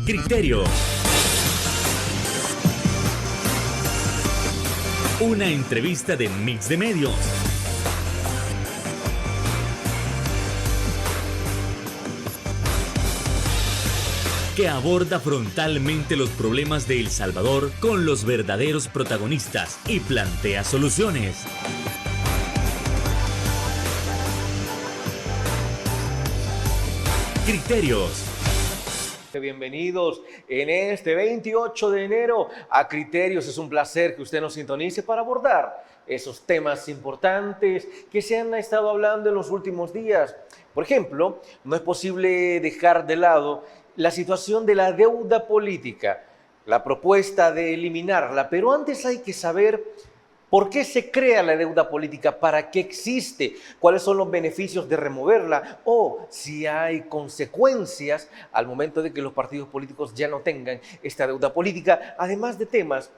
Criterio. Una entrevista de Mix de Medios. Que aborda frontalmente los problemas de El Salvador con los verdaderos protagonistas y plantea soluciones. Criterios. Bienvenidos en este 28 de enero a Criterios. Es un placer que usted nos sintonice para abordar esos temas importantes que se han estado hablando en los últimos días. Por ejemplo, no es posible dejar de lado la situación de la deuda política, la propuesta de eliminarla, pero antes hay que saber ¿por qué se crea la deuda política? ¿Para qué existe? ¿Cuáles son los beneficios de removerla? O si hay consecuencias al momento de que los partidos políticos ya no tengan esta deuda política, además de temas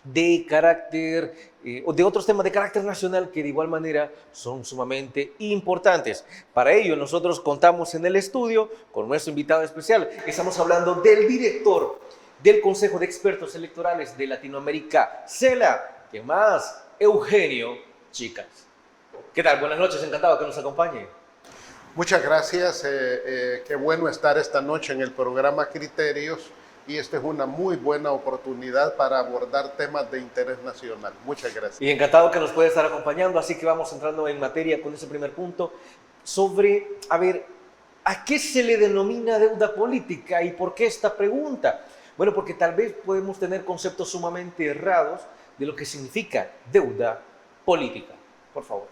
de carácter o de otros temas de carácter nacional que de igual manera son sumamente importantes. Para ello nosotros contamos en el estudio con nuestro invitado especial. Estamos hablando del director del Consejo de Expertos Electorales de Latinoamérica, CELA. ¿Qué más? Eugenio Chicas. ¿Qué tal? Buenas noches, encantado que nos acompañe. Muchas gracias, qué bueno estar esta noche en el programa Criterios y esta es una muy buena oportunidad para abordar temas de interés nacional. Muchas gracias. Y encantado que nos pueda estar acompañando, así que vamos entrando en materia con ese primer punto sobre, ¿a qué se le denomina deuda política y por qué esta pregunta? Bueno, porque tal vez podemos tener conceptos sumamente errados de lo que significa deuda política. Por favor.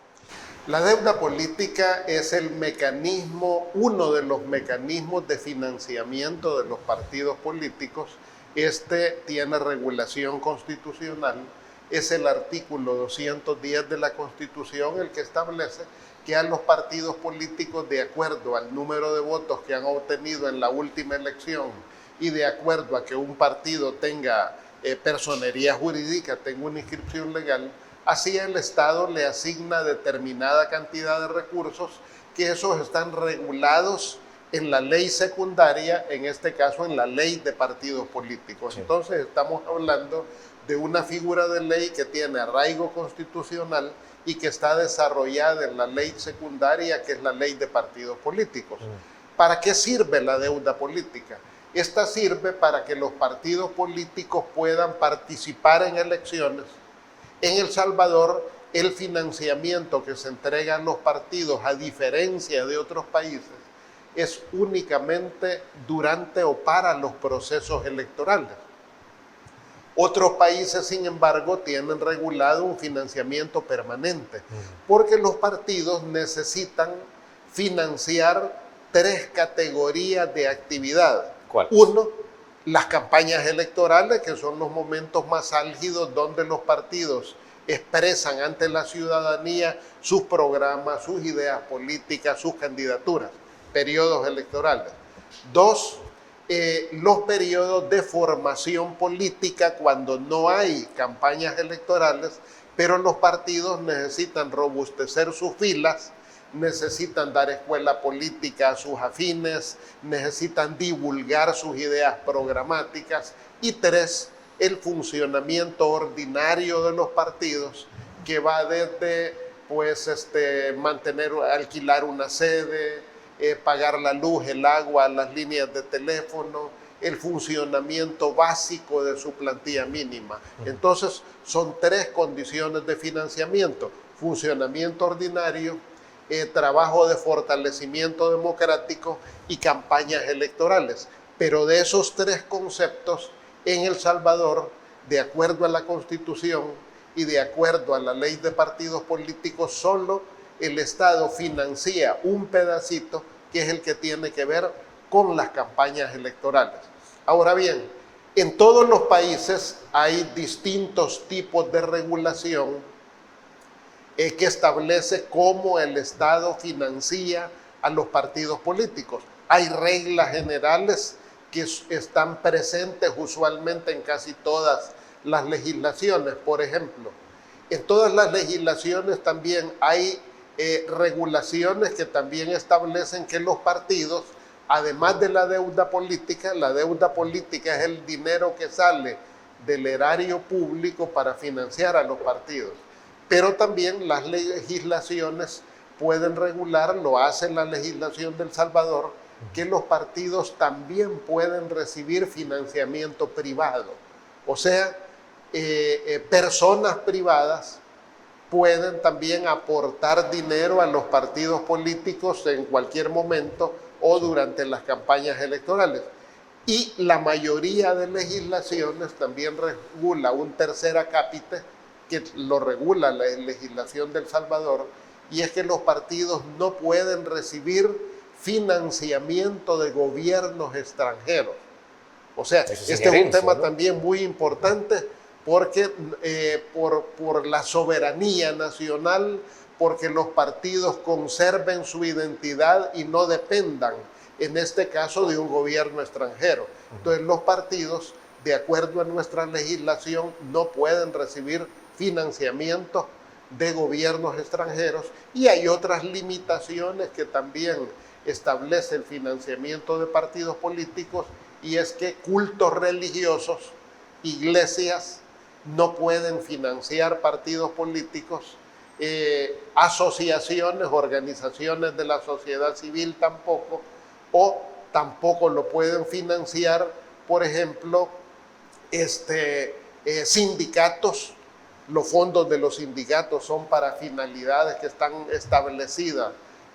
La deuda política es el mecanismo, uno de los mecanismos de financiamiento de los partidos políticos. Este tiene regulación constitucional. Es el artículo 210 de la Constitución el que establece que a los partidos políticos, de acuerdo al número de votos que han obtenido en la última elección y de acuerdo a que un partido tenga personería jurídica, tenga una inscripción legal, así el Estado le asigna determinada cantidad de recursos que esos están regulados en la ley secundaria, en este caso en la ley de partidos políticos. Sí. Entonces estamos hablando de una figura de ley que tiene arraigo constitucional y que está desarrollada en la ley secundaria, que es la ley de partidos políticos. ¿Para qué sirve la deuda política? Esta sirve para que los partidos políticos puedan participar en elecciones. En El Salvador, el financiamiento que se entrega a los partidos, a diferencia de otros países, es únicamente durante o para los procesos electorales. Otros países, sin embargo, tienen regulado un financiamiento permanente, porque los partidos necesitan financiar 3 categorías de actividad. ¿Cuál? Uno, las campañas electorales, que son los momentos más álgidos donde los partidos expresan ante la ciudadanía sus programas, sus ideas políticas, sus candidaturas, periodos electorales. 2, los periodos de formación política cuando no hay campañas electorales, pero los partidos necesitan robustecer sus filas, necesitan dar escuela política a sus afines, necesitan divulgar sus ideas programáticas. Y 3, el funcionamiento ordinario de los partidos, que va desde alquilar una sede, pagar la luz, el agua, las líneas de teléfono, el funcionamiento básico de su plantilla mínima. Entonces son 3 condiciones de financiamiento: funcionamiento ordinario, trabajo de fortalecimiento democrático y campañas electorales. Pero de esos 3 conceptos, en El Salvador, de acuerdo a la Constitución y de acuerdo a la ley de partidos políticos, solo el Estado financia un pedacito, que es el que tiene que ver con las campañas electorales. Ahora bien, en todos los países hay distintos tipos de regulación que establece cómo el Estado financia a los partidos políticos. Hay reglas generales que están presentes usualmente en casi todas las legislaciones. Por ejemplo, en todas las legislaciones también hay regulaciones que también establecen que los partidos además de la deuda política es el dinero que sale del erario público para financiar a los partidos. Pero también las legislaciones pueden regular, lo hace la legislación de El Salvador, que los partidos también pueden recibir financiamiento privado. O sea, personas privadas pueden también aportar dinero a los partidos políticos en cualquier momento o durante las campañas electorales. Y la mayoría de legislaciones también regula un tercer acápite, que lo regula la legislación de El Salvador, y es que los partidos no pueden recibir financiamiento de gobiernos extranjeros. O sea, este es un tema, ¿no?, también muy importante, porque por la soberanía nacional, porque los partidos conserven su identidad y no dependan, en este caso, de un gobierno extranjero. Entonces, los partidos, de acuerdo a nuestra legislación, no pueden recibir financiamiento de gobiernos extranjeros, y hay otras limitaciones que también establece el financiamiento de partidos políticos, y es que cultos religiosos, iglesias, no pueden financiar partidos políticos, asociaciones, organizaciones de la sociedad civil tampoco, o tampoco lo pueden financiar, por ejemplo, sindicatos. Los fondos de los sindicatos son para finalidades que están establecidas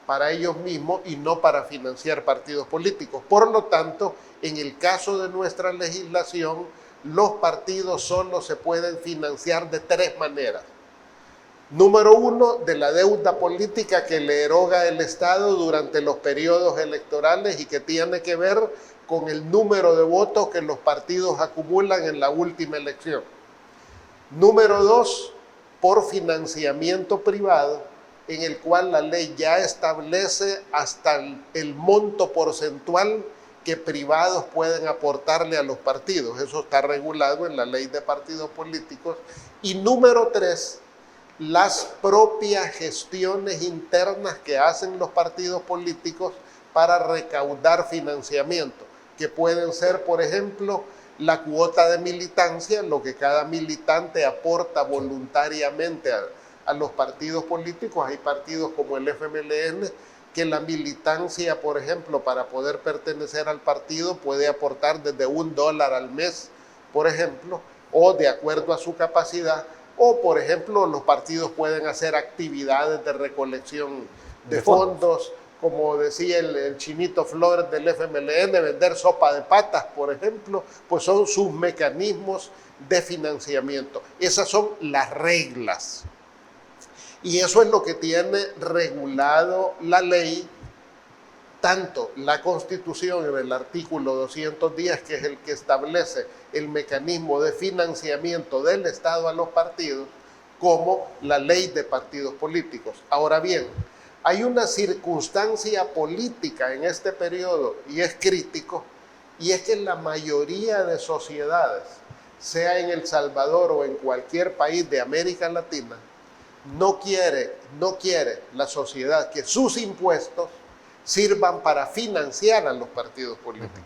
para ellos mismos y no para financiar partidos políticos. Por lo tanto, en el caso de nuestra legislación, los partidos solo se pueden financiar de tres maneras. Número uno, de la deuda política que le eroga el Estado durante los periodos electorales y que tiene que ver con el número de votos que los partidos acumulan en la última elección. Número dos, por financiamiento privado, en el cual la ley ya establece hasta el monto porcentual que privados pueden aportarle a los partidos. Eso está regulado en la ley de partidos políticos. Y número tres, las propias gestiones internas que hacen los partidos políticos para recaudar financiamiento, que pueden ser, por ejemplo, la cuota de militancia, lo que cada militante aporta voluntariamente a los partidos políticos. Hay partidos como el FMLN, que la militancia, por ejemplo, para poder pertenecer al partido puede aportar desde $1 al mes, por ejemplo, o de acuerdo a su capacidad, o por ejemplo los partidos pueden hacer actividades de recolección de fondos, como decía el Chinito Flores del FMLN, vender sopa de patas, por ejemplo, pues son sus mecanismos de financiamiento. Esas son las reglas. Y eso es lo que tiene regulado la ley, tanto la Constitución en el artículo 210, que es el que establece el mecanismo de financiamiento del Estado a los partidos, como la ley de partidos políticos. Ahora bien, hay una circunstancia política en este periodo, y es crítico, y es que la mayoría de sociedades, sea en El Salvador o en cualquier país de América Latina, no quiere la sociedad que sus impuestos sirvan para financiar a los partidos políticos.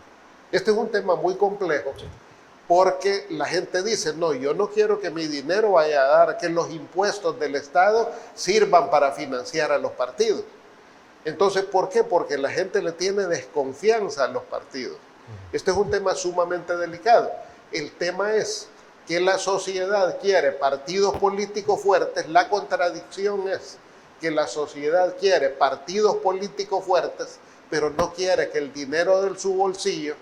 Este es un tema muy complejo, porque la gente dice, no, yo no quiero que mi dinero vaya a dar, que los impuestos del Estado sirvan para financiar a los partidos. Entonces, ¿por qué? Porque la gente le tiene desconfianza a los partidos. Este es un tema sumamente delicado. El tema es que la sociedad quiere partidos políticos fuertes. La contradicción es que la sociedad quiere partidos políticos fuertes, pero no quiere que el dinero de su bolsillo,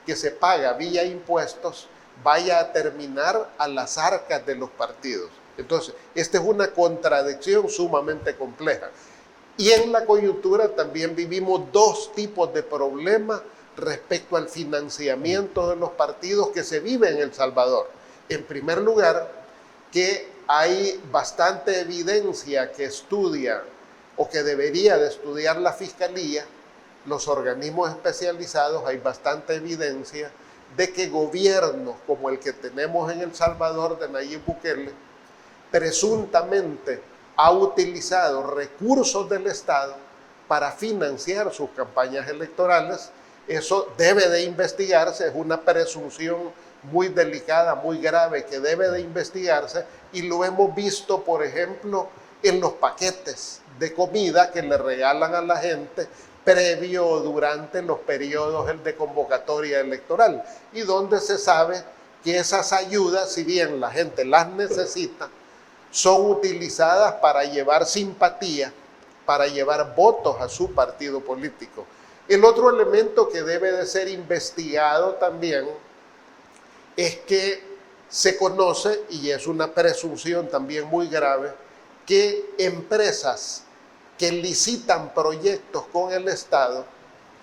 que se paga vía impuestos, vaya a terminar a las arcas de los partidos. Entonces, esta es una contradicción sumamente compleja. Y en la coyuntura también vivimos dos tipos de problemas respecto al financiamiento de los partidos que se vive en El Salvador. En primer lugar, que hay bastante evidencia que estudia o que debería de estudiar la Fiscalía, los organismos especializados. Hay bastante evidencia de que gobiernos como el que tenemos en El Salvador de Nayib Bukele presuntamente ha utilizado recursos del Estado para financiar sus campañas electorales. Eso debe de investigarse, es una presunción muy delicada, muy grave, que debe de investigarse, y lo hemos visto, por ejemplo, en los paquetes de comida que le regalan a la gente previo o durante los periodos de convocatoria electoral, y donde se sabe que esas ayudas, si bien la gente las necesita, son utilizadas para llevar simpatía, para llevar votos a su partido político. El otro elemento que debe de ser investigado también es que se conoce, y es una presunción también muy grave, que empresas que licitan proyectos con el Estado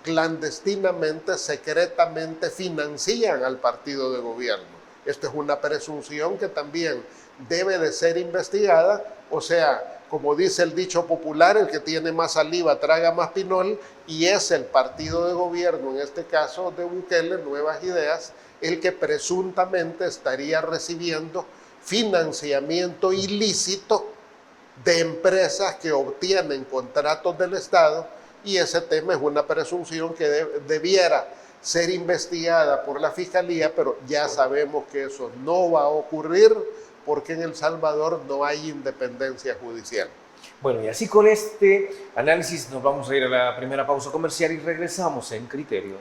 clandestinamente, secretamente financian al partido de gobierno. Esta es una presunción que también debe de ser investigada. O sea, como dice el dicho popular, el que tiene más saliva traga más pinol, y es el partido de gobierno, en este caso de Bukele, Nuevas Ideas, el que presuntamente estaría recibiendo financiamiento ilícito de empresas que obtienen contratos del Estado, y ese tema es una presunción que debiera ser investigada por la Fiscalía, pero ya sabemos que eso no va a ocurrir porque en El Salvador no hay independencia judicial. Bueno, y así con este análisis nos vamos a ir a la primera pausa comercial y regresamos en Criterios.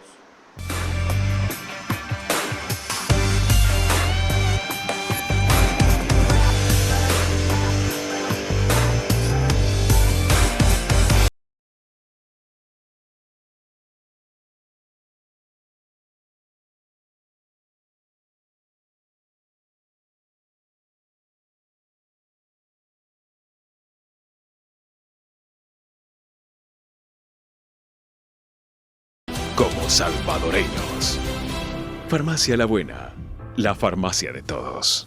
Como salvadoreños. Farmacia La Buena, la farmacia de todos.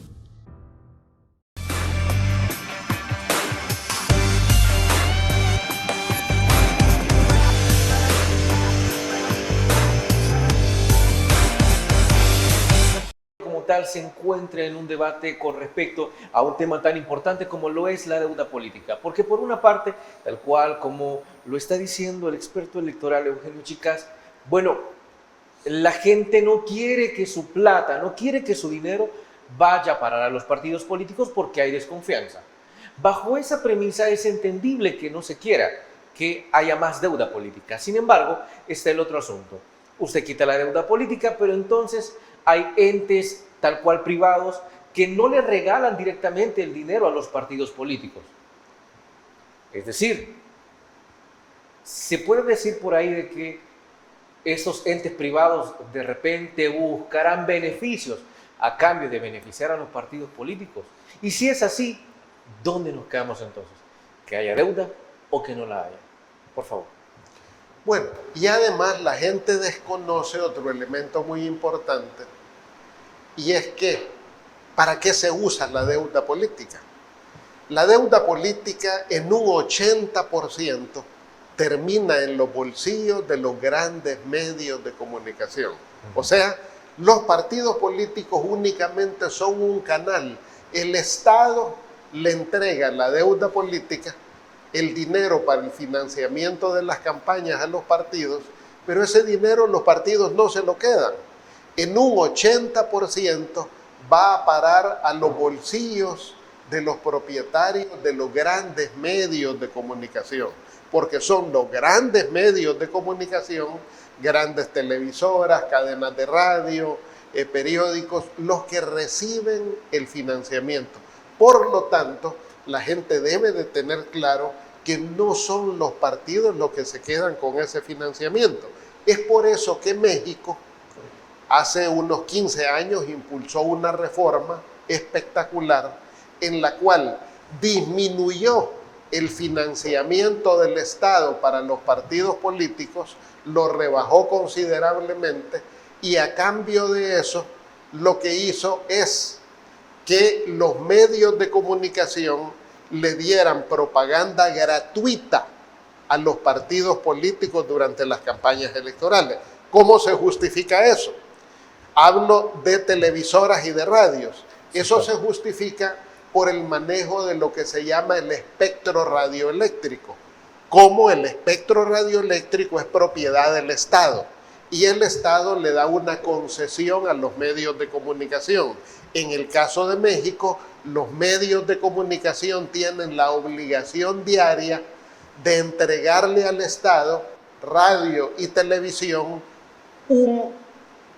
Como tal, se encuentra en un debate con respecto a un tema tan importante como lo es la deuda política. Porque por una parte, tal cual como lo está diciendo el experto electoral Eugenio Chicas, bueno, la gente no quiere que su plata, no quiere que su dinero vaya a parar a los partidos políticos porque hay desconfianza. Bajo esa premisa es entendible que no se quiera que haya más deuda política. Sin embargo, está el otro asunto. Usted quita la deuda política, pero entonces hay entes tal cual privados que no le regalan directamente el dinero a los partidos políticos. Es decir, se puede decir por ahí de que esos entes privados de repente buscarán beneficios a cambio de beneficiar a los partidos políticos. Y si es así, ¿dónde nos quedamos entonces? ¿Que haya deuda o que no la haya? Por favor. Bueno, y además la gente desconoce otro elemento muy importante, y es que, ¿para qué se usa la deuda política? La deuda política en un 80% termina en los bolsillos de los grandes medios de comunicación. O sea, los partidos políticos únicamente son un canal. El Estado le entrega la deuda política, el dinero para el financiamiento de las campañas a los partidos, pero ese dinero los partidos no se lo quedan. En un 80% va a parar a los bolsillos de los propietarios de los grandes medios de comunicación, porque son los grandes medios de comunicación, grandes televisoras, cadenas de radio, periódicos, los que reciben el financiamiento. Por lo tanto, la gente debe de tener claro que no son los partidos los que se quedan con ese financiamiento. Es por eso que México hace unos 15 años impulsó una reforma espectacular en la cual disminuyó el financiamiento del Estado para los partidos políticos, lo rebajó considerablemente, y a cambio de eso lo que hizo es que los medios de comunicación le dieran propaganda gratuita a los partidos políticos durante las campañas electorales. ¿Cómo se justifica eso? Hablo de televisoras y de radios. Eso se justifica por el manejo de lo que se llama el espectro radioeléctrico. como el espectro radioeléctrico es propiedad del Estado y el Estado le da una concesión a los medios de comunicación. En el caso de México, los medios de comunicación tienen la obligación diaria de entregarle al Estado, radio y televisión, un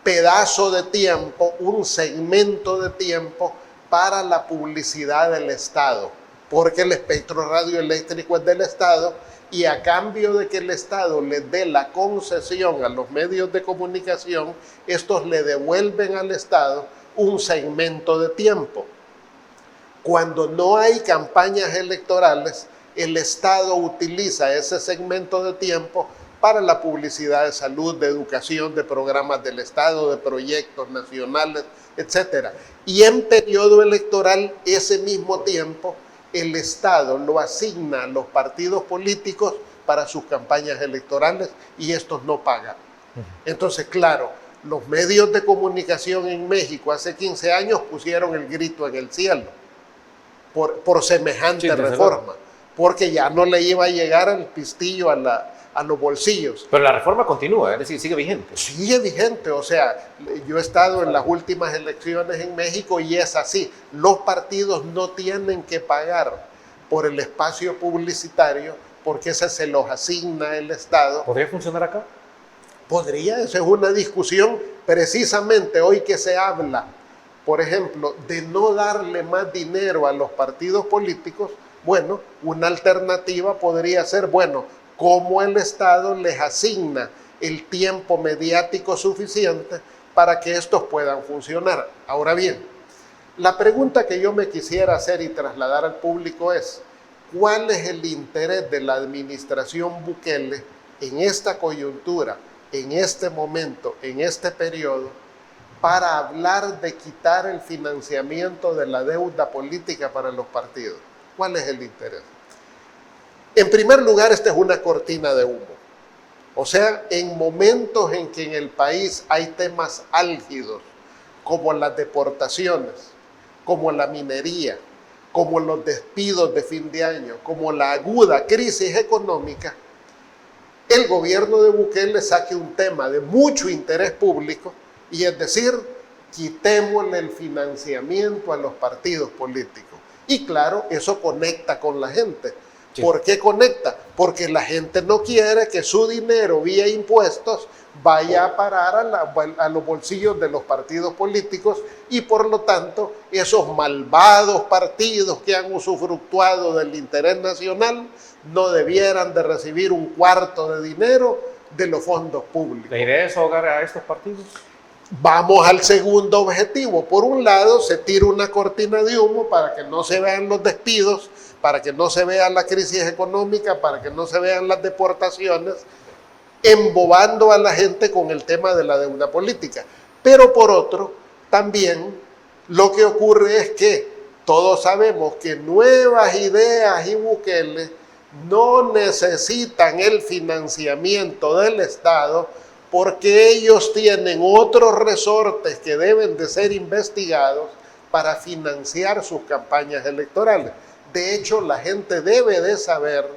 pedazo de tiempo, un segmento de tiempo para la publicidad del Estado, porque el espectro radioeléctrico es del Estado y a cambio de que el Estado les dé la concesión a los medios de comunicación, estos le devuelven al Estado un segmento de tiempo. Cuando no hay campañas electorales, el Estado utiliza ese segmento de tiempo para la publicidad de salud, de educación, de programas del Estado, de proyectos nacionales, etc. Y en periodo electoral, ese mismo tiempo, el Estado lo asigna a los partidos políticos para sus campañas electorales y estos no pagan. Entonces, claro, los medios de comunicación en México hace 15 años pusieron el grito en el cielo por semejante reforma, porque ya no le iba a llegar al pistillo a los bolsillos. Pero la reforma continúa, es decir, sigue vigente. Sigue vigente, o sea, yo he estado en las últimas elecciones en México y es así. Los partidos no tienen que pagar por el espacio publicitario porque ese se los asigna el Estado. ¿Podría funcionar acá? Podría, esa es una discusión precisamente hoy que se habla, por ejemplo, de no darle más dinero a los partidos políticos. Bueno, una alternativa podría ser, bueno, cómo el Estado les asigna el tiempo mediático suficiente para que estos puedan funcionar. Ahora bien, la pregunta que yo me quisiera hacer y trasladar al público es, ¿cuál es el interés de la administración Bukele en esta coyuntura, en este momento, en este periodo, para hablar de quitar el financiamiento de la deuda política para los partidos? ¿Cuál es el interés? En primer lugar, esta es una cortina de humo. O sea, en momentos en que en el país hay temas álgidos, como las deportaciones, como la minería, como los despidos de fin de año, como la aguda crisis económica, el gobierno de Bukele saque un tema de mucho interés público y es decir, quitémosle el financiamiento a los partidos políticos. Y claro, eso conecta con la gente. Sí. ¿Por qué conecta? Porque la gente no quiere que su dinero vía impuestos vaya a parar a los bolsillos de los partidos políticos y por lo tanto esos malvados partidos que han usufructuado del interés nacional no debieran de recibir un cuarto de dinero de los fondos públicos. ¿La idea es ahogar a estos partidos? Vamos al segundo objetivo. Por un lado, se tira una cortina de humo para que no se vean los despidos, para que no se vea la crisis económica, para que no se vean las deportaciones, embobando a la gente con el tema de la deuda política. Pero por otro, también lo que ocurre es que todos sabemos que Nuevas Ideas y Bukele no necesitan el financiamiento del Estado porque ellos tienen otros resortes que deben de ser investigados para financiar sus campañas electorales. De hecho, la gente debe de saber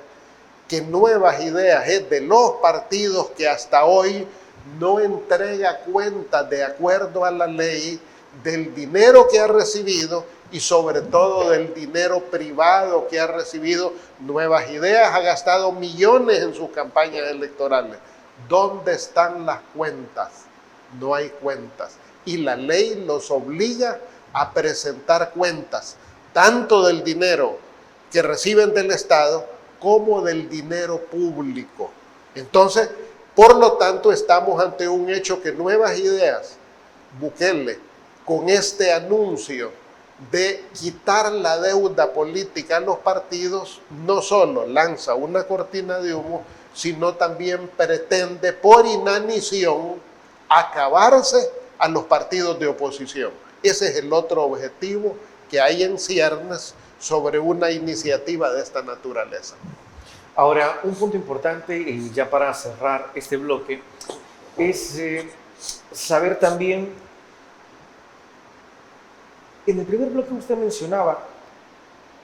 que Nuevas Ideas es de los partidos que hasta hoy no entrega cuentas de acuerdo a la ley del dinero que ha recibido y sobre todo del dinero privado que ha recibido. Nuevas Ideas ha gastado millones en sus campañas electorales. ¿Dónde están las cuentas? No hay cuentas. Y la ley los obliga a presentar cuentas, tanto del dinero que reciben del Estado como del dinero público. Entonces, por lo tanto, estamos ante un hecho que Nuevas Ideas, Bukele, con este anuncio de quitar la deuda política a los partidos, no solo lanza una cortina de humo, sino también pretende por inanición acabarse a los partidos de oposición. Ese es el otro objetivo que hay en ciernes sobre una iniciativa de esta naturaleza. Ahora, un punto importante, y ya para cerrar este bloque, es saber también, en el primer bloque usted mencionaba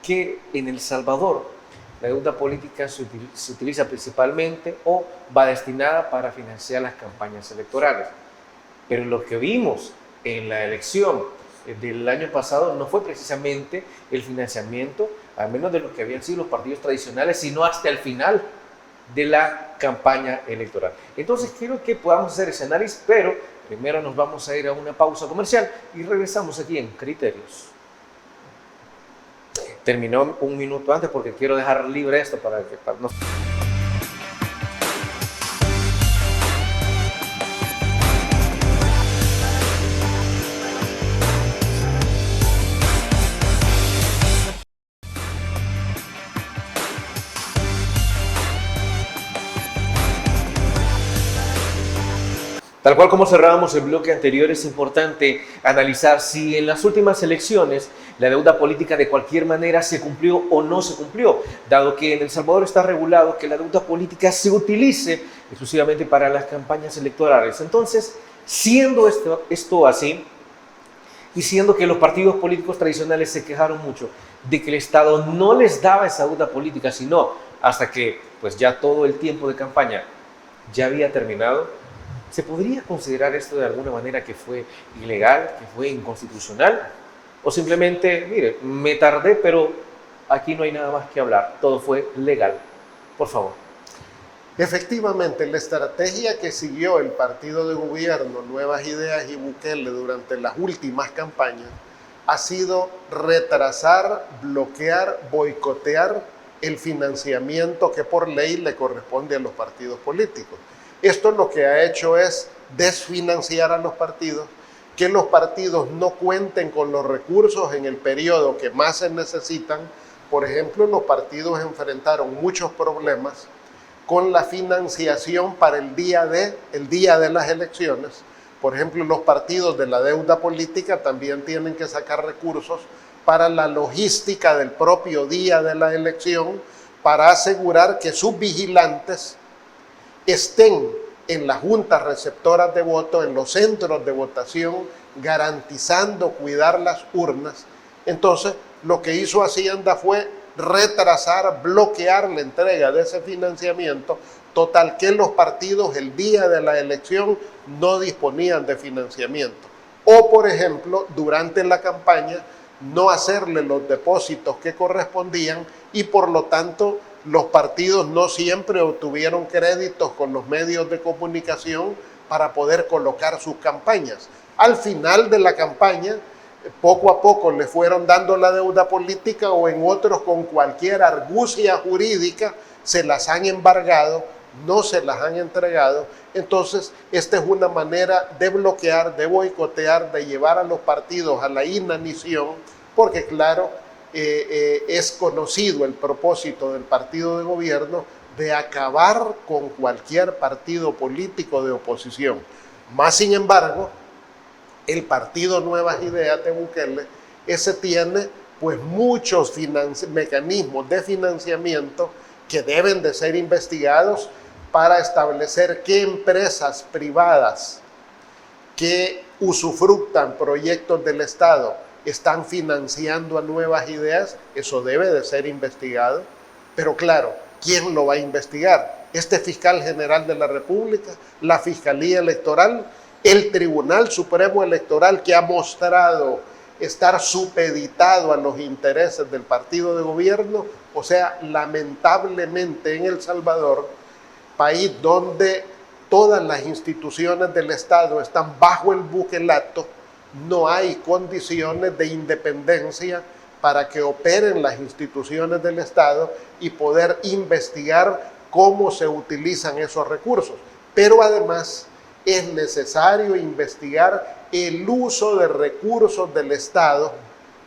que en El Salvador la deuda política se utiliza principalmente o va destinada para financiar las campañas electorales. Pero lo que vimos en la elección del año pasado no fue precisamente el financiamiento, al menos de lo que habían sido los partidos tradicionales, sino hasta el final de la campaña electoral. Entonces quiero que podamos hacer ese análisis, pero primero nos vamos a ir a una pausa comercial y regresamos aquí en Criterios. Terminó un minuto antes porque quiero dejar libre esto para que no... Tal cual como cerrábamos el bloque anterior, es importante analizar si en las últimas elecciones la deuda política de cualquier manera se cumplió o no se cumplió, dado que en El Salvador está regulado que la deuda política se utilice exclusivamente para las campañas electorales. Entonces, siendo esto así, y siendo que los partidos políticos tradicionales se quejaron mucho de que el Estado no les daba esa deuda política, sino hasta que pues ya todo el tiempo de campaña ya había terminado, ¿se podría considerar esto de alguna manera que fue ilegal, que fue inconstitucional? O simplemente, mire, me tardé, pero aquí no hay nada más que hablar, todo fue legal. Por favor. Efectivamente, la estrategia que siguió el partido de gobierno, Nuevas Ideas y Bukele durante las últimas campañas ha sido retrasar, bloquear, boicotear el financiamiento que por ley le corresponde a los partidos políticos. Esto lo que ha hecho es desfinanciar a los partidos, que los partidos no cuenten con los recursos en el periodo que más se necesitan. Por ejemplo, los partidos enfrentaron muchos problemas con la financiación para el día de las elecciones. Por ejemplo, los partidos de la deuda política también tienen que sacar recursos para la logística del propio día de la elección, para asegurar que sus vigilantes estén en las juntas receptoras de voto, en los centros de votación, garantizando cuidar las urnas. Entonces, lo que hizo Hacienda fue retrasar, bloquear la entrega de ese financiamiento, total que los partidos el día de la elección no disponían de financiamiento. O, por ejemplo, durante la campaña, no hacerle los depósitos que correspondían y, por lo tanto, los partidos no siempre obtuvieron créditos con los medios de comunicación para poder colocar sus campañas. Al final de la campaña, poco a poco le fueron dando la deuda política o en otros con cualquier argucia jurídica se las han embargado, no se las han entregado. Entonces, esta es una manera de bloquear, de boicotear, de llevar a los partidos a la inanición, porque claro, es conocido el propósito del partido de gobierno de acabar con cualquier partido político de oposición. Más sin embargo, el partido Nuevas Ideas de Bukele, ese tiene pues muchos mecanismos de financiamiento que deben de ser investigados para establecer qué empresas privadas que usufructan proyectos del Estado están financiando a Nuevas Ideas. Eso debe de ser investigado. Pero claro, ¿quién lo va a investigar? Este fiscal general de la República, la Fiscalía Electoral, el Tribunal Supremo Electoral, que ha mostrado estar supeditado a los intereses del partido de gobierno. O sea, lamentablemente en El Salvador, país donde todas las instituciones del Estado están bajo el buquelato, no hay condiciones de independencia para que operen las instituciones del Estado y poder investigar cómo se utilizan esos recursos. Pero además es necesario investigar el uso de recursos del Estado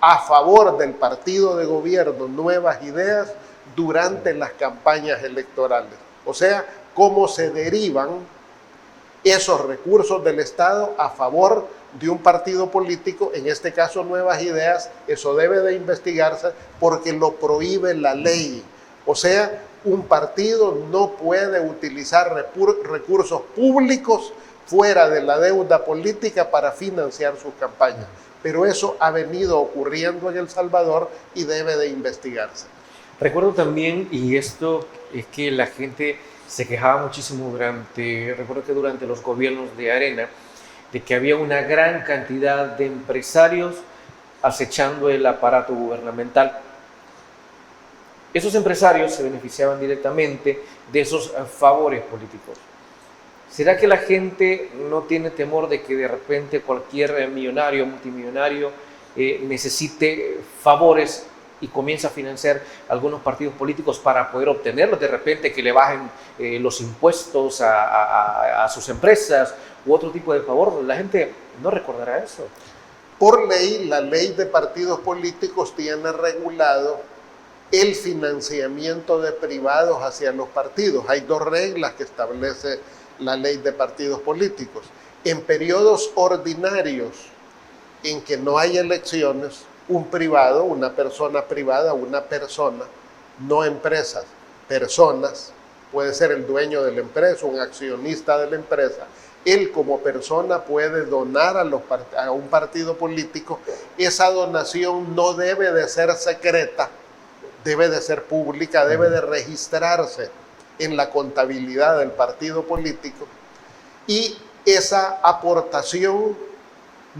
a favor del partido de gobierno Nuevas Ideas durante las campañas electorales. O sea, cómo se derivan esos recursos del Estado a favor de un partido político, en este caso Nuevas Ideas. Eso debe de investigarse porque lo prohíbe la ley. O sea, un partido no puede utilizar recursos públicos fuera de la deuda política para financiar sus campañas. Pero eso ha venido ocurriendo en El Salvador y debe de investigarse. Recuerdo también, y esto es que la gente se quejaba muchísimo recuerdo que durante los gobiernos de Arena, de que había una gran cantidad de empresarios acechando el aparato gubernamental. Esos empresarios se beneficiaban directamente de esos favores políticos. ¿Será que la gente no tiene temor de que de repente cualquier millonario, multimillonario, necesite favores y comience a financiar algunos partidos políticos para poder obtenerlos? De repente que le bajen los impuestos a sus empresas u otro tipo de favor. La gente no recordará eso. Por ley, la ley de partidos políticos tiene regulado el financiamiento de privados hacia los partidos. Hay dos reglas que establece la ley de partidos políticos. En periodos ordinarios en que no hay elecciones, un privado, una persona privada, no empresas, personas, puede ser el dueño de la empresa, un accionista de la empresa, él como persona puede donar a un partido político. Esa donación no debe de ser secreta, debe de ser pública, debe de registrarse en la contabilidad del partido político, y esa aportación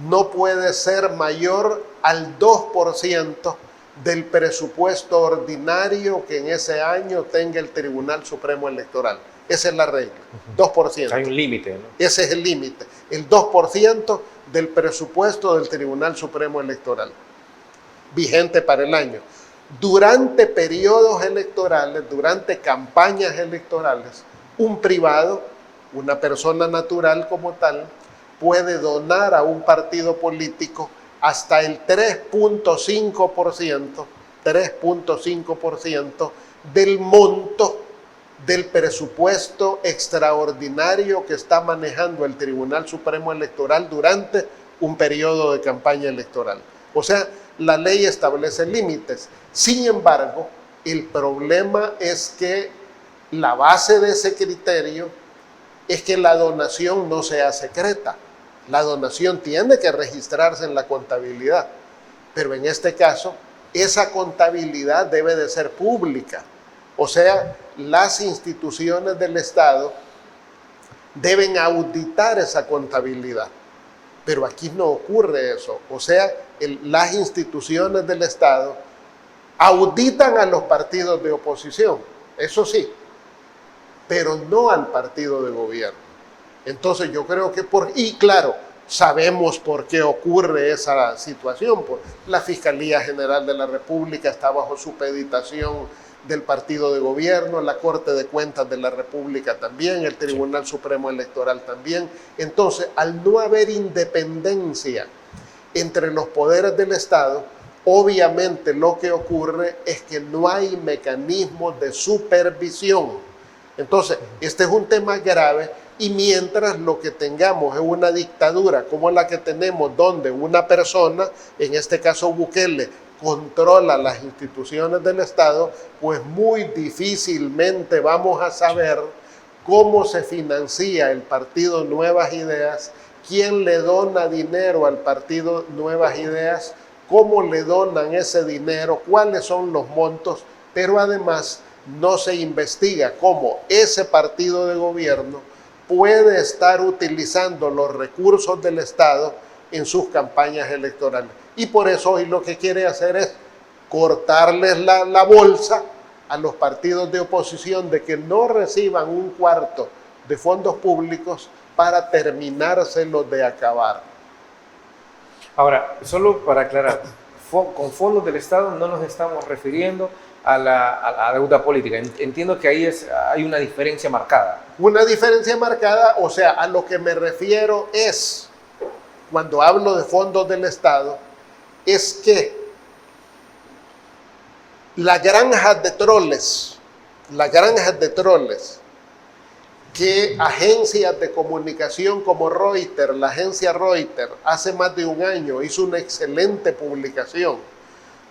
no puede ser mayor al 2% del presupuesto ordinario que en ese año tenga el Tribunal Supremo Electoral. Esa es la regla, 2%. Hay un límite, ¿no? Ese es el límite, el 2% del presupuesto del Tribunal Supremo Electoral, vigente para el año. Durante periodos electorales, durante campañas electorales, un privado, una persona natural como tal, puede donar a un partido político hasta el 3.5% del monto del presupuesto extraordinario que está manejando el Tribunal Supremo Electoral durante un periodo de campaña electoral. O sea, la ley establece límites. Sin embargo, el problema es que la base de ese criterio es que la donación no sea secreta. La donación tiene que registrarse en la contabilidad, pero en este caso, esa contabilidad debe de ser pública. O sea, las instituciones del Estado deben auditar esa contabilidad. Pero aquí no ocurre eso. O sea, las instituciones del Estado auditan a los partidos de oposición, eso sí, pero no al partido de gobierno. Entonces yo creo que y claro, sabemos por qué ocurre esa situación. La Fiscalía General de la República está bajo supeditación del partido de gobierno, la Corte de Cuentas de la República también, el Tribunal Supremo Electoral también. Entonces, al no haber independencia entre los poderes del Estado, obviamente lo que ocurre es que no hay mecanismos de supervisión. Entonces, este es un tema grave, y mientras lo que tengamos es una dictadura como la que tenemos, donde una persona, en este caso Bukele, controla las instituciones del Estado, pues muy difícilmente vamos a saber cómo se financia el partido Nuevas Ideas, quién le dona dinero al partido Nuevas Ideas, cómo le donan ese dinero, cuáles son los montos, pero además no se investiga cómo ese partido de gobierno puede estar utilizando los recursos del Estado en sus campañas electorales. Y por eso hoy lo que quiere hacer es cortarles la bolsa a los partidos de oposición de que no reciban un cuarto de fondos públicos para terminárselos de acabar. Ahora, solo para aclarar, con fondos del Estado no nos estamos refiriendo a la deuda política. Entiendo que ahí hay una diferencia marcada. Una diferencia marcada, o sea, a lo que me refiero es, cuando hablo de fondos del Estado, es que las granjas de troles que agencias de comunicación como Reuters, la agencia Reuters, hace más de un año hizo una excelente publicación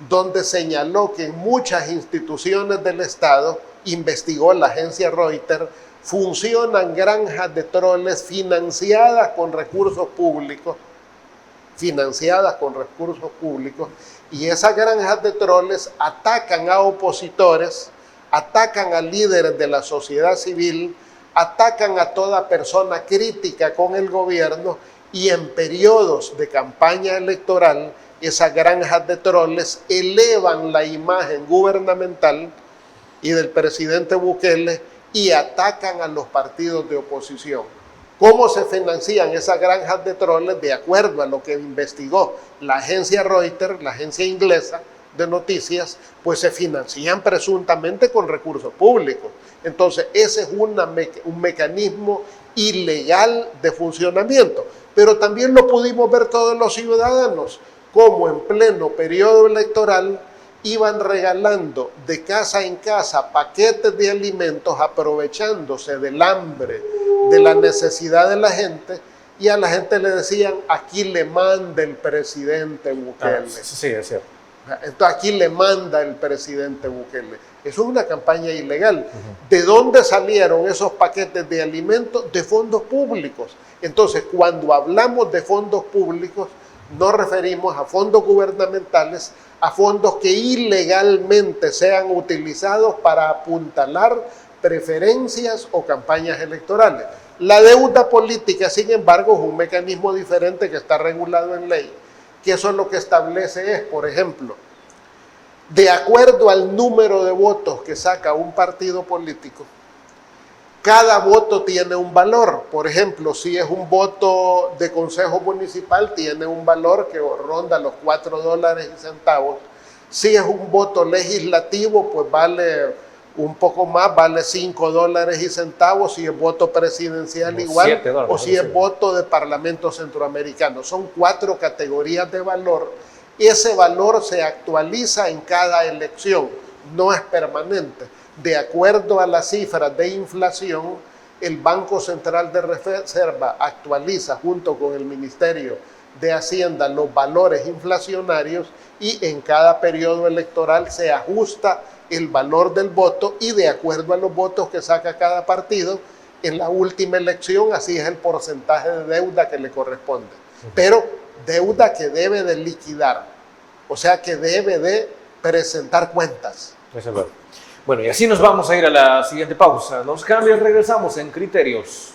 donde señaló que en muchas instituciones del Estado, investigó la agencia Reuters, funcionan granjas de troles financiadas con recursos públicos financiadas con recursos públicos, y esas granjas de troles atacan a opositores, atacan a líderes de la sociedad civil, atacan a toda persona crítica con el gobierno, y en periodos de campaña electoral esas granjas de troles elevan la imagen gubernamental y del presidente Bukele y atacan a los partidos de oposición. ¿Cómo se financian esas granjas de troles? De acuerdo a lo que investigó la agencia Reuters, la agencia inglesa de noticias, pues se financian presuntamente con recursos públicos. Entonces, ese es un mecanismo ilegal de funcionamiento. Pero también lo pudimos ver todos los ciudadanos, como en pleno periodo electoral iban regalando de casa en casa paquetes de alimentos, aprovechándose del hambre, de la necesidad de la gente, y a la gente le decían, aquí le manda el presidente Bukele. Sí, es cierto. Entonces, aquí le manda el presidente Bukele. Eso es una campaña ilegal. ¿De dónde salieron esos paquetes de alimentos? De fondos públicos. Entonces, cuando hablamos de fondos públicos, nos referimos a fondos gubernamentales, a fondos que ilegalmente sean utilizados para apuntalar preferencias o campañas electorales. La deuda política, sin embargo, es un mecanismo diferente que está regulado en ley, que eso lo que establece es, por ejemplo, de acuerdo al número de votos que saca un partido político, cada voto tiene un valor. Por ejemplo, si es un voto de consejo municipal, tiene un valor que ronda los $4.00. Si es un voto legislativo, pues vale un poco más, vale $5.00. Si es voto presidencial, como igual, $7, o si es voto de Parlamento Centroamericano. Son 4 categorías de valor. Ese valor se actualiza en cada elección, no es permanente. De acuerdo a las cifras de inflación, el Banco Central de Reserva actualiza junto con el Ministerio de Hacienda los valores inflacionarios, y en cada periodo electoral se ajusta el valor del voto, y de acuerdo a los votos que saca cada partido, en la última elección así es el porcentaje de deuda que le corresponde. Pero deuda que debe de liquidar, o sea que debe de presentar cuentas. Eso es verdad. Bueno, y así nos vamos a ir a la siguiente pausa. Nos cambian, regresamos en Criterios.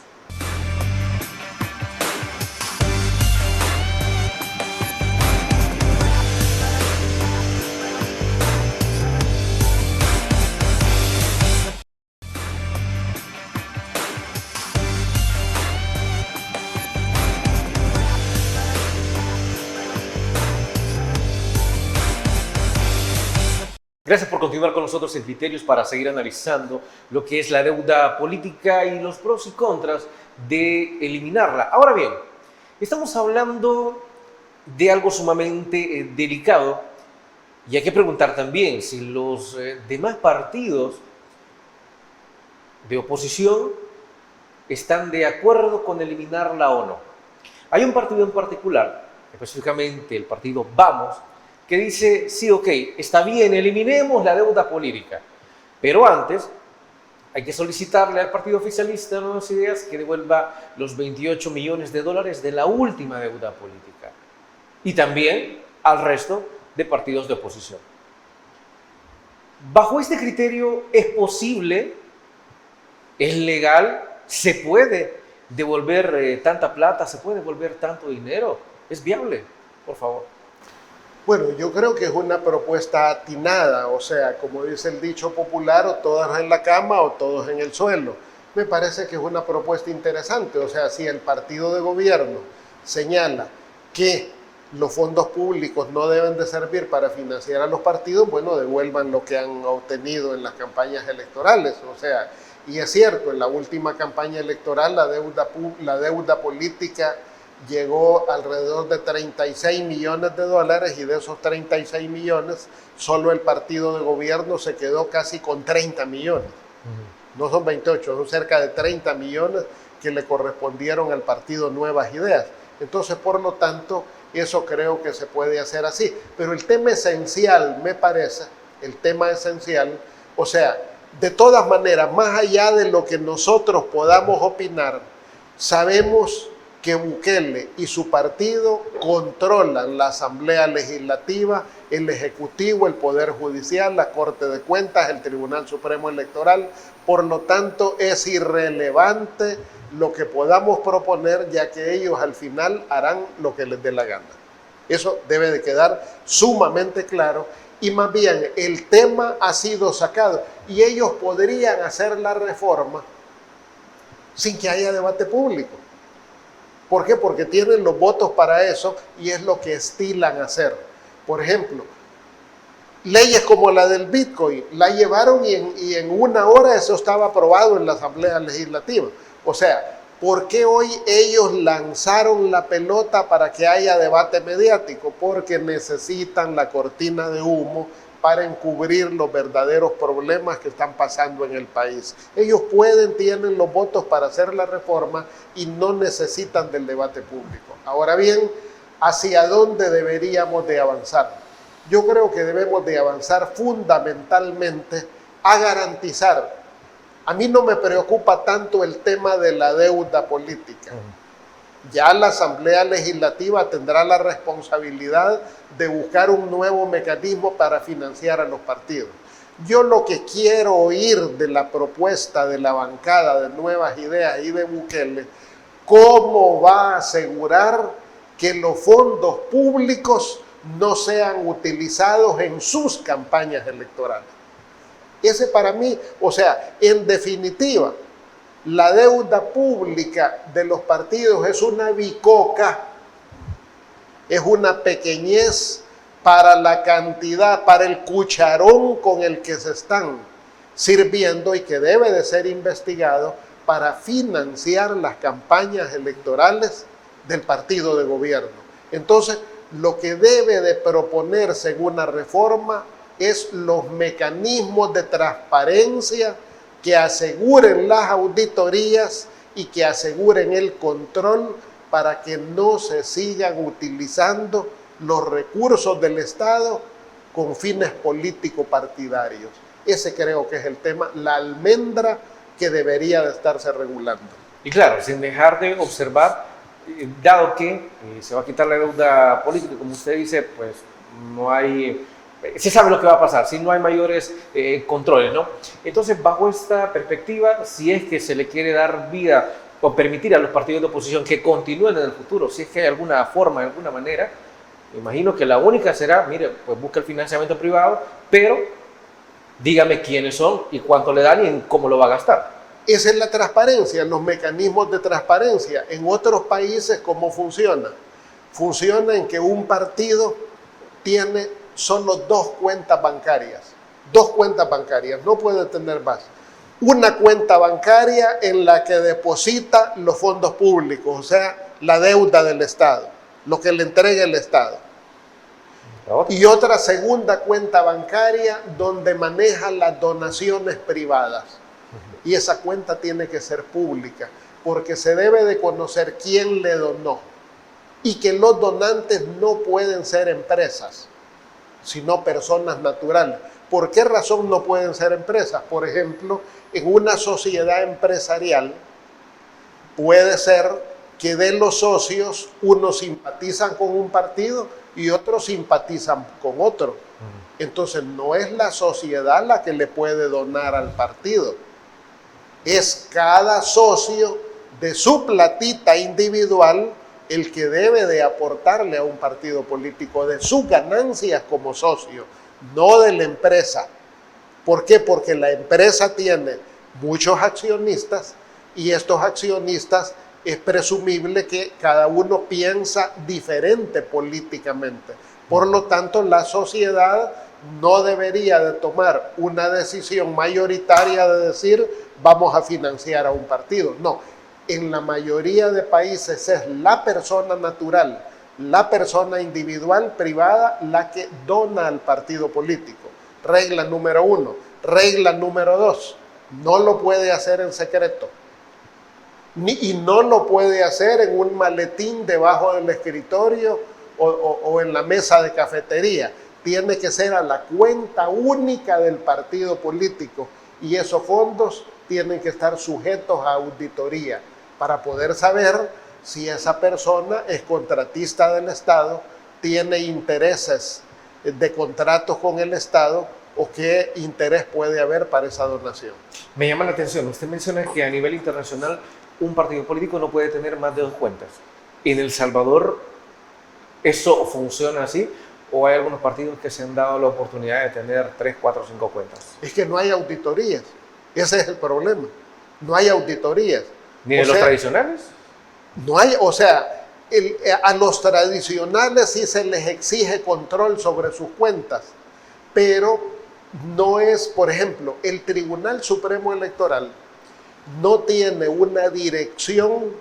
Gracias por continuar con nosotros en Criterios para seguir analizando lo que es la deuda política y los pros y contras de eliminarla. Ahora bien, estamos hablando de algo sumamente delicado, y hay que preguntar también si los demás partidos de oposición están de acuerdo con eliminarla o no. Hay un partido en particular, específicamente el partido Vamos, que dice, sí, ok, está bien, eliminemos la deuda política, pero antes hay que solicitarle al partido oficialista Nuevas Ideas que devuelva los $28 millones de la última deuda política, y también al resto de partidos de oposición. Bajo este criterio, ¿es posible, es legal, se puede devolver tanta plata, se puede devolver tanto dinero? ¿Es viable? Por favor. Bueno, yo creo que es una propuesta atinada, o sea, como dice el dicho popular, o todos en la cama o todos en el suelo. Me parece que es una propuesta interesante, o sea, si el partido de gobierno señala que los fondos públicos no deben de servir para financiar a los partidos, bueno, devuelvan lo que han obtenido en las campañas electorales, o sea, y es cierto, en la última campaña electoral la deuda política llegó alrededor de $36 millones, y de esos 36 millones, solo el partido de gobierno se quedó casi con 30 millones. No son 28, son cerca de 30 millones que le correspondieron al partido Nuevas Ideas. Entonces, por lo tanto, eso creo que se puede hacer así. Pero el tema esencial, me parece, o sea, de todas maneras, más allá de lo que nosotros podamos opinar, sabemos que Bukele y su partido controlan la Asamblea Legislativa, el Ejecutivo, el Poder Judicial, la Corte de Cuentas, el Tribunal Supremo Electoral. Por lo tanto, es irrelevante lo que podamos proponer, ya que ellos al final harán lo que les dé la gana. Eso debe de quedar sumamente claro. Y más bien, el tema ha sido sacado y ellos podrían hacer la reforma sin que haya debate público. ¿Por qué? Porque tienen los votos para eso y es lo que estilan hacer. Por ejemplo, leyes como la del Bitcoin, la llevaron y en una hora eso estaba aprobado en la Asamblea Legislativa. O sea, ¿por qué hoy ellos lanzaron la pelota para que haya debate mediático? Porque necesitan la cortina de humo para encubrir los verdaderos problemas que están pasando en el país. Ellos tienen los votos para hacer la reforma y no necesitan del debate público. Ahora bien, ¿hacia dónde deberíamos de avanzar? Yo creo que debemos de avanzar fundamentalmente a garantizar. A mí no me preocupa tanto el tema de la deuda política. Ya la Asamblea Legislativa tendrá la responsabilidad de buscar un nuevo mecanismo para financiar a los partidos. Yo lo que quiero oír de la propuesta de la bancada de Nuevas Ideas y de Bukele, ¿cómo va a asegurar que los fondos públicos no sean utilizados en sus campañas electorales? Ese para mí, o sea, en definitiva, la deuda pública de los partidos es una bicoca, es una pequeñez para la cantidad, para el cucharón con el que se están sirviendo y que debe de ser investigado para financiar las campañas electorales del partido de gobierno. Entonces, lo que debe de proponerse en una reforma es los mecanismos de transparencia que aseguren las auditorías y que aseguren el control para que no se sigan utilizando los recursos del Estado con fines político-partidarios. Ese creo que es el tema, la almendra que debería de estarse regulando. Y claro, sin dejar de observar, dado que se va a quitar la deuda política, como usted dice, pues no hay... Se sabe lo que va a pasar, si no hay mayores controles, ¿no? Entonces, bajo esta perspectiva, si es que se le quiere dar vida o permitir a los partidos de oposición que continúen en el futuro, si es que hay alguna forma, de alguna manera, me imagino que la única será, mire, pues busca el financiamiento privado, pero dígame quiénes son y cuánto le dan y cómo lo va a gastar. Esa es la transparencia, los mecanismos de transparencia. En otros países, ¿cómo funciona? Funciona en que un partido tiene solo dos cuentas bancarias, no puede tener más. Una cuenta bancaria en la que deposita los fondos públicos, o sea, la deuda del Estado, lo que le entrega el Estado. Y otra segunda cuenta bancaria donde maneja las donaciones privadas. Y esa cuenta tiene que ser pública, porque se debe de conocer quién le donó y que los donantes no pueden ser empresas, sino personas naturales. ¿Por qué razón no pueden ser empresas? Por ejemplo, en una sociedad empresarial puede ser que de los socios unos simpatizan con un partido y otros simpatizan con otro. Entonces no es la sociedad la que le puede donar al partido, es cada socio de su platita individual el que debe de aportarle a un partido político de sus ganancias como socio, no de la empresa. ¿Por qué? Porque la empresa tiene muchos accionistas y estos accionistas es presumible que cada uno piensa diferente políticamente. Por lo tanto, la sociedad no debería de tomar una decisión mayoritaria de decir vamos a financiar a un partido. No, en la mayoría de países es la persona natural, la persona individual, privada, la que dona al partido político. Regla número 1. Regla número 2, no lo puede hacer en secreto. Y no lo puede hacer en un maletín debajo del escritorio o en la mesa de cafetería. Tiene que ser a la cuenta única del partido político y esos fondos tienen que estar sujetos a auditoría para poder saber si esa persona es contratista del Estado, tiene intereses de contratos con el Estado o qué interés puede haber para esa donación. Me llama la atención, usted menciona que a nivel internacional un partido político no puede tener más de 2 cuentas. ¿En El Salvador eso funciona así? ¿O hay algunos partidos que se han dado la oportunidad de tener 3, 4, 5 cuentas? Es que no hay auditorías. Ese es el problema. No hay auditorías. ¿Ni de los tradicionales? No hay, o sea, a los tradicionales sí se les exige control sobre sus cuentas, pero no es, por ejemplo, el Tribunal Supremo Electoral no tiene una dirección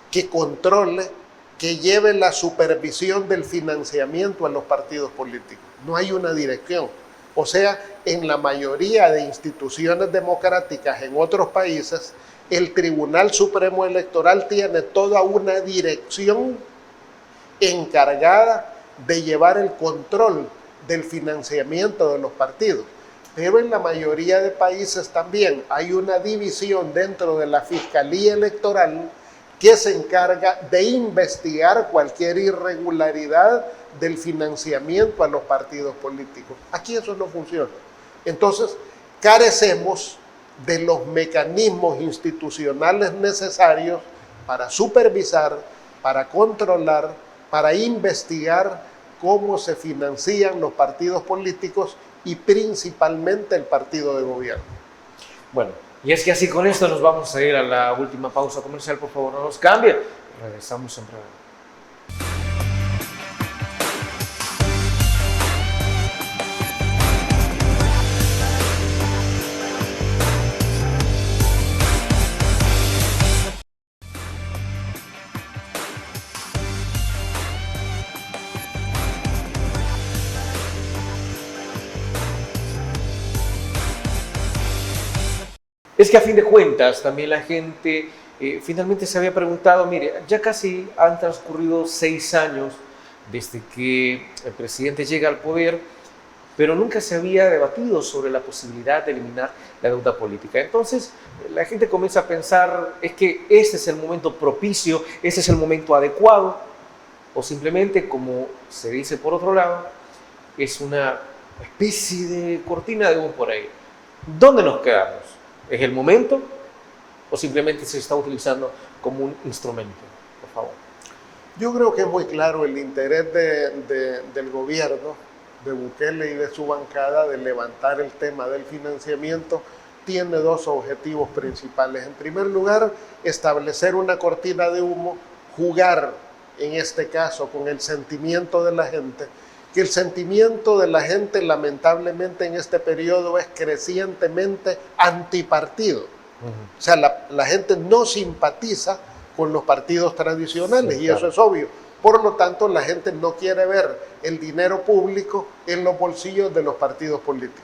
que controle, que lleve la supervisión del financiamiento a los partidos políticos. No hay una dirección. O sea, en la mayoría de instituciones democráticas en otros países, el Tribunal Supremo Electoral tiene toda una dirección encargada de llevar el control del financiamiento de los partidos. Pero en la mayoría de países también hay una división dentro de la Fiscalía Electoral que se encarga de investigar cualquier irregularidad del financiamiento a los partidos políticos. Aquí eso no funciona. Entonces, carecemos de los mecanismos institucionales necesarios para supervisar, para controlar, para investigar cómo se financian los partidos políticos y principalmente el partido de gobierno. Bueno, y es que así con esto nos vamos a ir a la última pausa comercial. Por favor, no nos cambie. Regresamos en breve. Es que a fin de cuentas también la gente finalmente se había preguntado, mire, ya casi han transcurrido 6 años desde que el presidente llega al poder, pero nunca se había debatido sobre la posibilidad de eliminar la deuda política. Entonces la gente comienza a pensar, es que este es el momento propicio, este es el momento adecuado, o simplemente, como se dice por otro lado, es una especie de cortina de humo por ahí. ¿Dónde nos quedamos? ¿Es el momento o simplemente se está utilizando como un instrumento? Por favor. Yo creo que es muy claro el interés del gobierno, de Bukele y de su bancada de levantar el tema del financiamiento. Tiene 2 objetivos principales. En primer lugar, establecer una cortina de humo, jugar en este caso con el sentimiento de la gente, que el sentimiento de la gente lamentablemente en este periodo es crecientemente antipartido. O sea, la gente no simpatiza con los partidos tradicionales, sí, y claro, eso es obvio. Por lo tanto, la gente no quiere ver el dinero público en los bolsillos de los partidos políticos.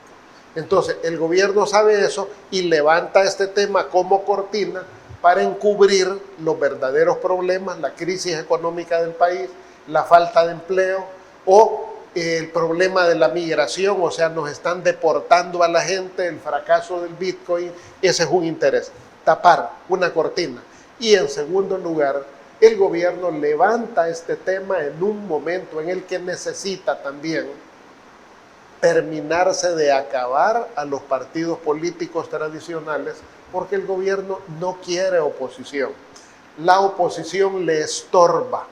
Entonces, el gobierno sabe eso y levanta este tema como cortina para encubrir los verdaderos problemas, la crisis económica del país, la falta de empleo o el problema de la migración, o sea, nos están deportando a la gente, el fracaso del Bitcoin. Ese es un interés, tapar una cortina. Y en segundo lugar, el gobierno levanta este tema en un momento en el que necesita también terminarse de acabar a los partidos políticos tradicionales, porque el gobierno no quiere oposición. La oposición le estorba.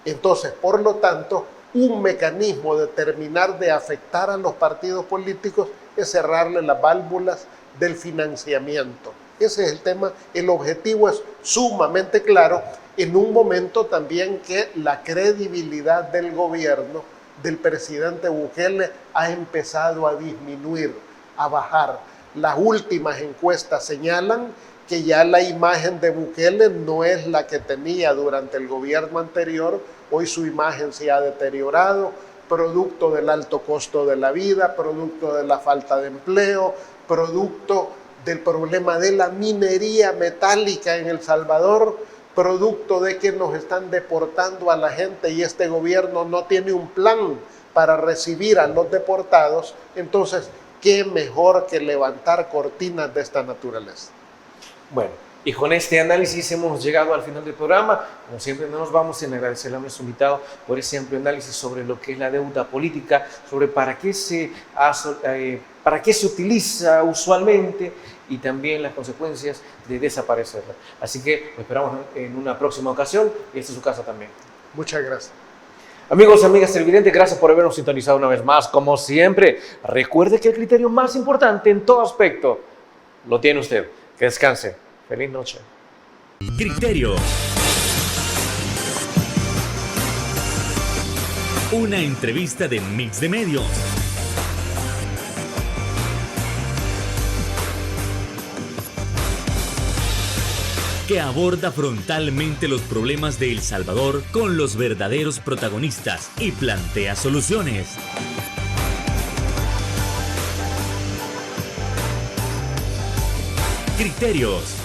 Entonces, por lo tanto, un mecanismo de terminar de afectar a los partidos políticos es cerrarle las válvulas del financiamiento. Ese es el tema. El objetivo es sumamente claro en un momento también que la credibilidad del gobierno del presidente Bukele ha empezado a disminuir, a bajar. Las últimas encuestas señalan que ya la imagen de Bukele no es la que tenía durante el gobierno anterior. Hoy su imagen se ha deteriorado, producto del alto costo de la vida, producto de la falta de empleo, producto del problema de la minería metálica en El Salvador, producto de que nos están deportando a la gente y este gobierno no tiene un plan para recibir a los deportados. Entonces, ¿qué mejor que levantar cortinas de esta naturaleza? Bueno, Y con este análisis hemos llegado al final del programa. Como siempre, no nos vamos sin agradecerle a nuestro invitado por ese amplio análisis sobre lo que es la deuda política, sobre para qué se utiliza usualmente y también las consecuencias de desaparecerla. Así que lo esperamos en una próxima ocasión y esta es su casa también. Muchas gracias. Amigos, amigas televidentes, gracias por habernos sintonizado una vez más. Como siempre, recuerde que el criterio más importante en todo aspecto lo tiene usted. Que descanse. Feliz noche. Criterio. Una entrevista de Mix de Medios. Que aborda frontalmente los problemas de El Salvador con los verdaderos protagonistas y plantea soluciones. Criterios.